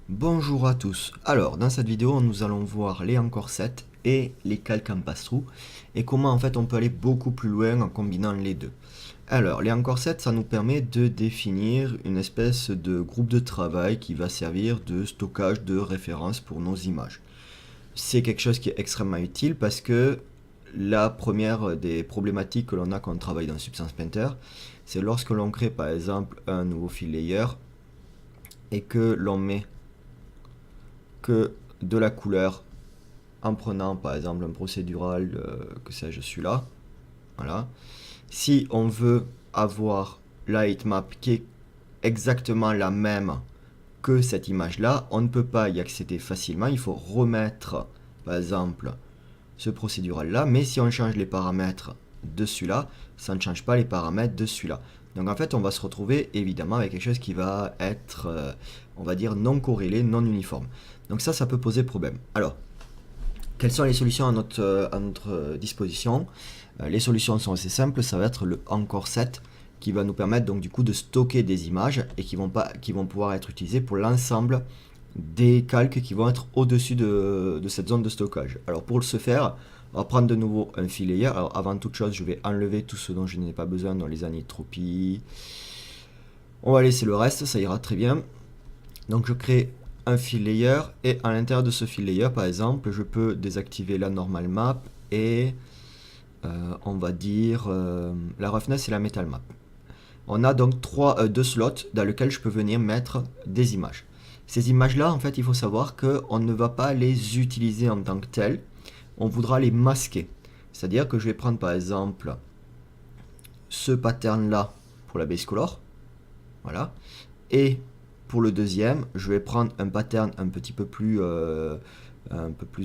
Bonjour à tous. Alors, dans cette vidéo, nous allons voir les encore 7 et les calques en passe-trou et comment en fait on peut aller beaucoup plus loin en combinant les deux. Alors, les encore 7, ça nous permet de définir une espèce de groupe de travail qui va servir de stockage de références pour nos images. C'est quelque chose qui est extrêmement utile parce que la première des problématiques que l'on a quand on travaille dans Substance Painter, c'est lorsque l'on crée par exemple un nouveau fil layer et que l'on met que de la couleur en prenant par exemple un procédural, que sais-je, celui-là. Voilà. Si on veut avoir la heatmap qui est exactement la même que cette image-là, on ne peut pas y accéder facilement. Il faut remettre, par exemple, ce procédural-là. Mais si on change les paramètres de celui-là, ça ne change pas les paramètres de celui-là. Donc en fait, on va se retrouver évidemment avec quelque chose qui va être, on va dire, non corrélé, non uniforme. Donc ça peut poser problème. Alors, quelles sont les solutions à notre disposition? Les solutions sont assez simples, ça va être le encore set qui va nous permettre donc du coup de stocker des images et qui vont pouvoir être utilisées pour l'ensemble des calques qui vont être au-dessus de cette zone de stockage. Alors pour ce faire, on va prendre de nouveau un fil layer. Alors avant toute chose, je vais enlever tout ce dont je n'ai pas besoin, dans les anisotropies. On va laisser le reste, ça ira très bien. Donc je crée un fil layer et à l'intérieur de ce fil layer, par exemple, je peux désactiver la normal map et on va dire la roughness et la metal map. On a donc deux slots dans lesquels je peux venir mettre des images. Ces images-là, en fait, il faut savoir qu'on ne va pas les utiliser en tant que telles. On voudra les masquer. C'est-à-dire que je vais prendre par exemple ce pattern-là pour la base color. Voilà. Et pour le deuxième, je vais prendre un pattern un peu plus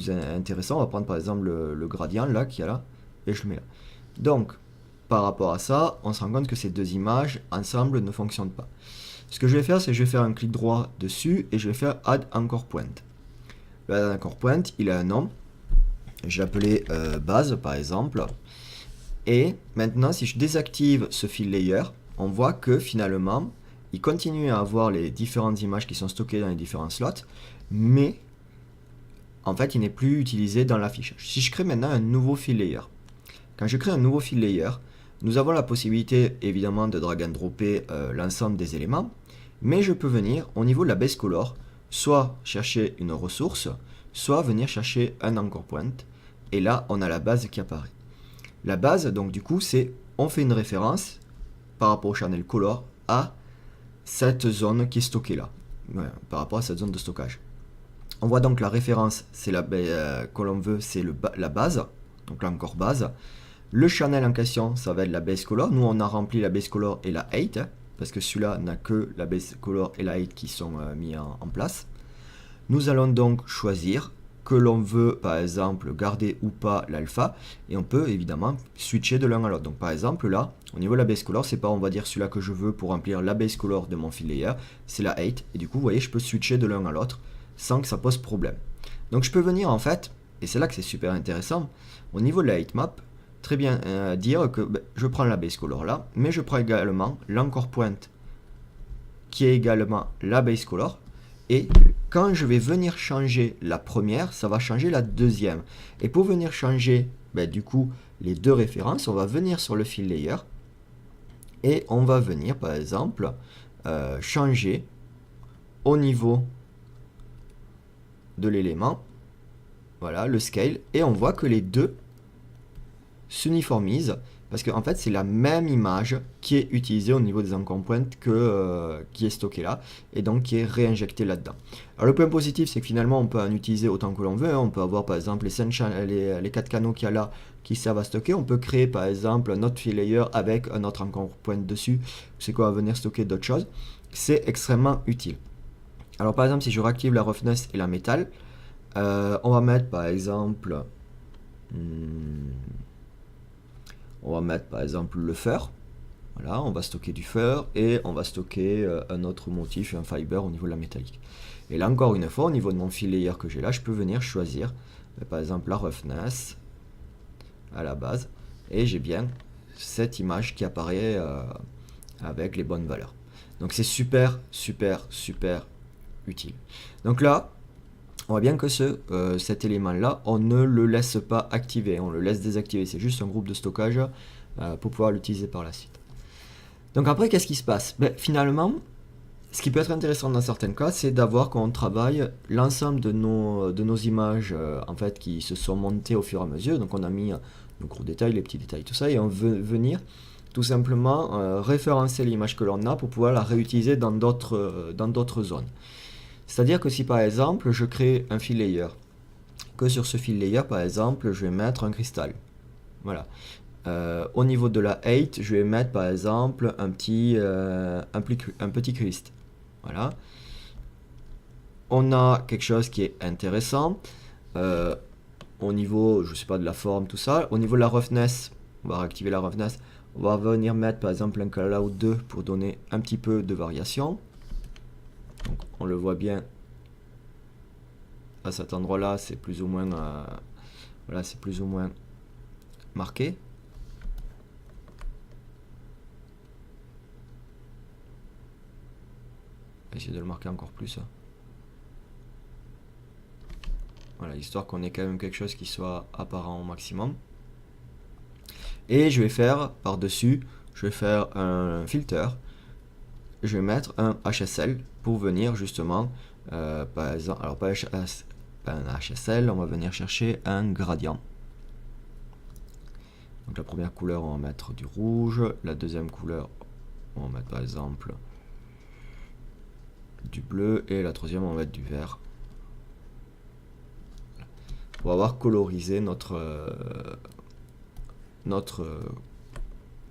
intéressant. On va prendre par exemple le gradient là qui est là. Et je le mets là. Donc, par rapport à ça, on se rend compte que ces deux images ensemble ne fonctionnent pas. Ce que je vais faire, c'est que je vais faire un clic droit dessus et je vais faire Add Anchor Point. Le Add Anchor Point, il a un nom. Je vais l'appeler base par exemple. Et maintenant, si je désactive ce fil layer, on voit que finalement, il continue à avoir les différentes images qui sont stockées dans les différents slots, mais en fait, il n'est plus utilisé dans l'affichage. Si je crée maintenant un nouveau fil layer, quand je crée un nouveau fil layer, nous avons la possibilité évidemment de drag and dropper l'ensemble des éléments, mais je peux venir au niveau de la base color, soit chercher une ressource, soit venir chercher un anchor point, et là on a la base qui apparaît. La base, donc du coup, c'est on fait une référence par rapport au channel color à cette zone qui est stockée là, par rapport à cette zone de stockage. On voit donc la référence, c'est que l'on veut, c'est la base, donc l'encore base. Le channel en question, ça va être la base color. Nous, on a rempli la base color et la height, parce que celui-là n'a que la base color et la height qui sont mis en place. Nous allons donc choisir que l'on veut, par exemple, garder ou pas l'alpha, et on peut évidemment switcher de l'un à l'autre. Donc par exemple là, au niveau de la base color, c'est pas on va dire celui-là que je veux pour remplir la base color de mon fil layer, c'est la height, et du coup vous voyez je peux switcher de l'un à l'autre sans que ça pose problème. Donc je peux venir en fait, et c'est là que c'est super intéressant, au niveau de la height map, très bien dire que je prends la base color là, mais je prends également l'anchor point qui est également la base color, et quand je vais venir changer la première, ça va changer la deuxième. Et pour venir changer du coup les deux références, on va venir sur le fil layer et on va venir par exemple changer au niveau de l'élément, voilà, le scale, et on voit que les deux s'uniformisent parce qu'en fait c'est la même image qui est utilisée au niveau des anchor points qui est stockée là et donc qui est réinjectée là-dedans. Alors le point positif c'est que finalement on peut en utiliser autant que l'on veut, hein. On peut avoir par exemple les 4 canaux qu'il y a là qui servent à stocker, on peut créer par exemple un autre fil layer avec un autre anchor point dessus, c'est quoi, venir stocker d'autres choses, c'est extrêmement utile. Alors par exemple si je réactive la roughness et la métal, on va mettre par exemple le fur. Voilà, on va stocker du fur et on va stocker un autre motif, un fiber au niveau de la métallique. Et là encore une fois, au niveau de mon fil layer que j'ai là, je peux venir choisir par exemple la roughness à la base et j'ai bien cette image qui apparaît avec les bonnes valeurs. Donc c'est super utile. Donc là, on voit bien que cet élément-là, on ne le laisse pas activer, on le laisse désactiver. C'est juste un groupe de stockage pour pouvoir l'utiliser par la suite. Donc après, qu'est-ce qui se passe? Finalement, ce qui peut être intéressant dans certains cas, c'est d'avoir quand on travaille l'ensemble de nos images en fait, qui se sont montées au fur et à mesure. Donc on a mis nos gros détails, les petits détails, tout ça, et on veut venir tout simplement référencer l'image que l'on a pour pouvoir la réutiliser dans d'autres zones. C'est-à-dire que si par exemple je crée un fill layer, que sur ce fill layer par exemple je vais mettre un cristal. Voilà. Au niveau de la height, je vais mettre par exemple un petit crist. Voilà. On a quelque chose qui est intéressant. Au niveau, je sais pas, de la forme, tout ça. Au niveau de la roughness, on va réactiver la roughness. On va venir mettre par exemple un callout 2 pour donner un petit peu de variation. Donc, on le voit bien à cet endroit-là, c'est plus ou moins voilà, c'est plus ou moins marqué. On va essayer de le marquer encore plus. Voilà, histoire qu'on ait quand même quelque chose qui soit apparent au maximum. Et je vais faire par-dessus, je vais faire un filter. Je vais mettre un HSL pour venir justement, par exemple, alors pas un HSL, on va venir chercher un gradient. Donc la première couleur, on va mettre du rouge. La deuxième couleur, on va mettre par exemple du bleu. Et la troisième, on va mettre du vert. Pour avoir colorisé notre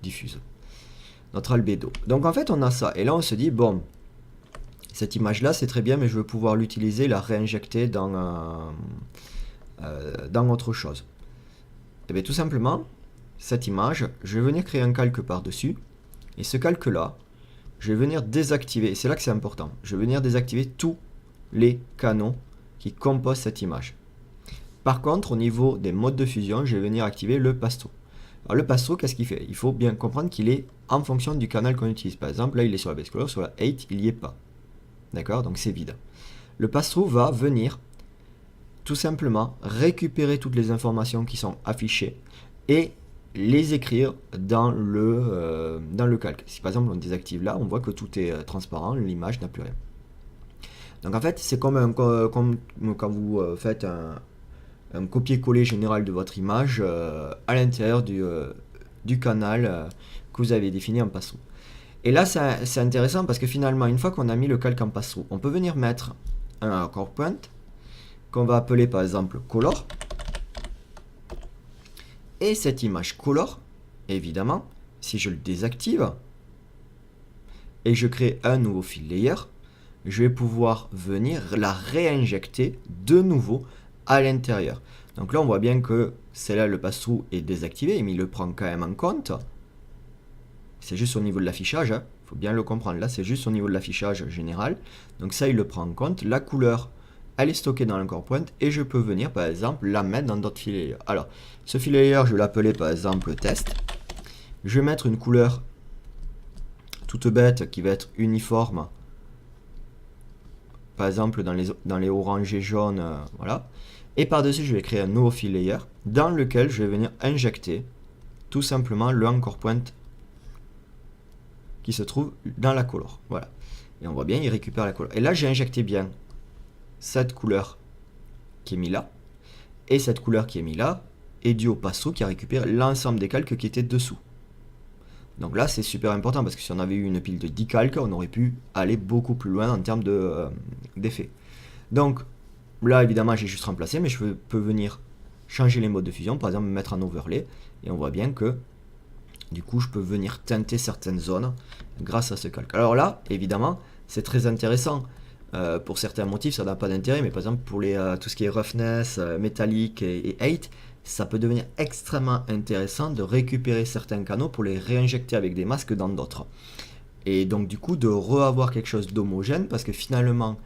diffuse, notre albédo. Donc en fait, on a ça. Et là, on se dit, bon, cette image-là, c'est très bien, mais je veux pouvoir l'utiliser, la réinjecter dans autre chose. Et bien tout simplement, cette image, je vais venir créer un calque par-dessus. Et ce calque-là, je vais venir désactiver. Et c'est là que c'est important. Je vais venir désactiver tous les canaux qui composent cette image. Par contre, au niveau des modes de fusion, je vais venir activer le pass-through. Alors le pass-through, qu'est-ce qu'il fait? Il faut bien comprendre qu'il est en fonction du canal qu'on utilise. Par exemple, là, il est sur la base color, sur la 8, il n'y est pas. D'accord? Donc c'est vide. Le pass-through va venir tout simplement récupérer toutes les informations qui sont affichées et les écrire dans le calque. Si par exemple on désactive là, on voit que tout est transparent, l'image n'a plus rien. Donc en fait, c'est comme quand vous faites un copier-coller général de votre image à l'intérieur du canal que vous avez défini en pass-through. Et là, c'est intéressant parce que finalement, une fois qu'on a mis le calque en pass-through, on peut venir mettre un anchor point qu'on va appeler par exemple color. Et cette image color, évidemment, si je le désactive et je crée un nouveau fill layer, je vais pouvoir venir la réinjecter de nouveau à l'intérieur. Donc là, on voit bien que celle-là, le pass-through est désactivé, mais il le prend quand même en compte. C'est juste au niveau de l'affichage, il faut bien le comprendre. Là, c'est juste au niveau de l'affichage général. Donc ça, il le prend en compte. La couleur, elle est stockée dans l'anchor point et je peux venir, par exemple, la mettre dans d'autres fill layers. Alors, ce fill layer, je vais l'appeler, par exemple, test. Je vais mettre une couleur toute bête qui va être uniforme. Par exemple, dans les oranges et jaunes, voilà. Et par-dessus, je vais créer un nouveau fill layer dans lequel je vais venir injecter tout simplement le anchor point qui se trouve dans la color. Voilà. Et on voit bien, il récupère la couleur. Et là, j'ai injecté bien cette couleur qui est mise là. Et cette couleur qui est mise là est due au pass-through qui a récupéré l'ensemble des calques qui étaient dessous. Donc là, c'est super important parce que si on avait eu une pile de 10 calques, on aurait pu aller beaucoup plus loin en termes d'effet. Donc là, évidemment, j'ai juste remplacé, mais je peux venir changer les modes de fusion, par exemple mettre en overlay. Et on voit bien que du coup, je peux venir teinter certaines zones grâce à ce calque. Alors là, évidemment, c'est très intéressant. Pour certains motifs, ça n'a pas d'intérêt, mais par exemple, pour tout ce qui est roughness, métallique et height, ça peut devenir extrêmement intéressant de récupérer certains canaux pour les réinjecter avec des masques dans d'autres. Et donc, du coup, de re-avoir quelque chose d'homogène, parce que finalement,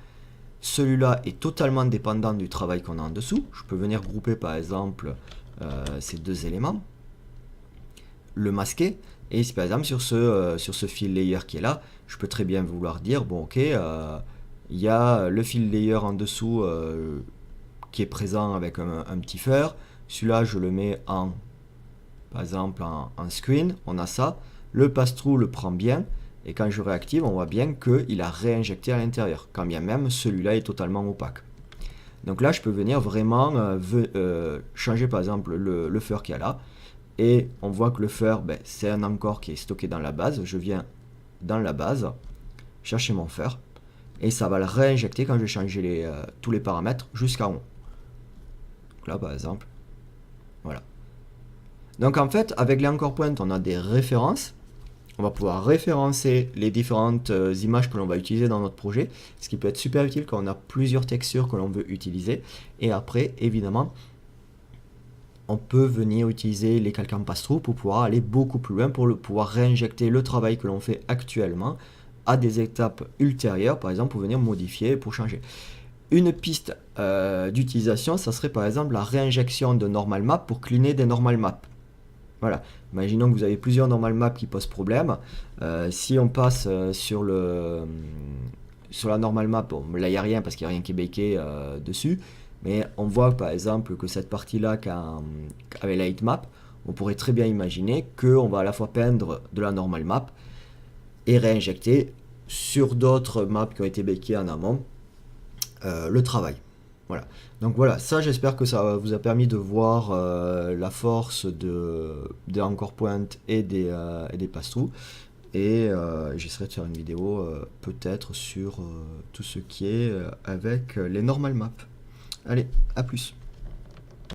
celui-là est totalement dépendant du travail qu'on a en dessous. Je peux venir grouper, par exemple, ces deux éléments, le masquer, et si par exemple sur ce fill layer qui est là, je peux très bien vouloir dire bon ok, Il y a le fill layer en dessous qui est présent avec un petit fur. Celui-là, je le mets en, par exemple, en screen. On a ça. Le pass-through le prend bien. Et quand je réactive, on voit bien qu'il a réinjecté à l'intérieur. Quand bien même, celui-là est totalement opaque. Donc là, je peux venir vraiment changer, par exemple, le fur qu'il y a là. Et on voit que le fur, ben, c'est un encore qui est stocké dans la base. Je viens dans la base, chercher mon fur. Et ça va le réinjecter quand je vais changer tous les paramètres jusqu'en haut. Donc là, par exemple, voilà. Donc en fait, avec les anchor points, on a des références. On va pouvoir référencer les différentes images que l'on va utiliser dans notre projet, ce qui peut être super utile quand on a plusieurs textures que l'on veut utiliser. Et après, évidemment, on peut venir utiliser les calques en pass-through pour pouvoir aller beaucoup plus loin, pour pouvoir réinjecter le travail que l'on fait actuellement à des étapes ultérieures, par exemple pour venir modifier, pour changer. Une piste d'utilisation, ça serait par exemple la réinjection de normal map pour cleaner des normal maps. Voilà, imaginons que vous avez plusieurs normal maps qui posent problème. Si on passe sur la normal map, bon, là il n'y a rien parce qu'il n'y a rien qui est baké dessus, mais on voit par exemple que cette partie-là avec la heatmap, on pourrait très bien imaginer qu'on va à la fois peindre de la normal map et réinjecter sur d'autres maps qui ont été bakées en amont le travail. Voilà. Donc voilà, ça j'espère que ça vous a permis de voir la force des anchor points et des pass-through. Et j'essaierai de faire une vidéo peut-être sur tout ce qui est avec les normal maps. Allez, à plus.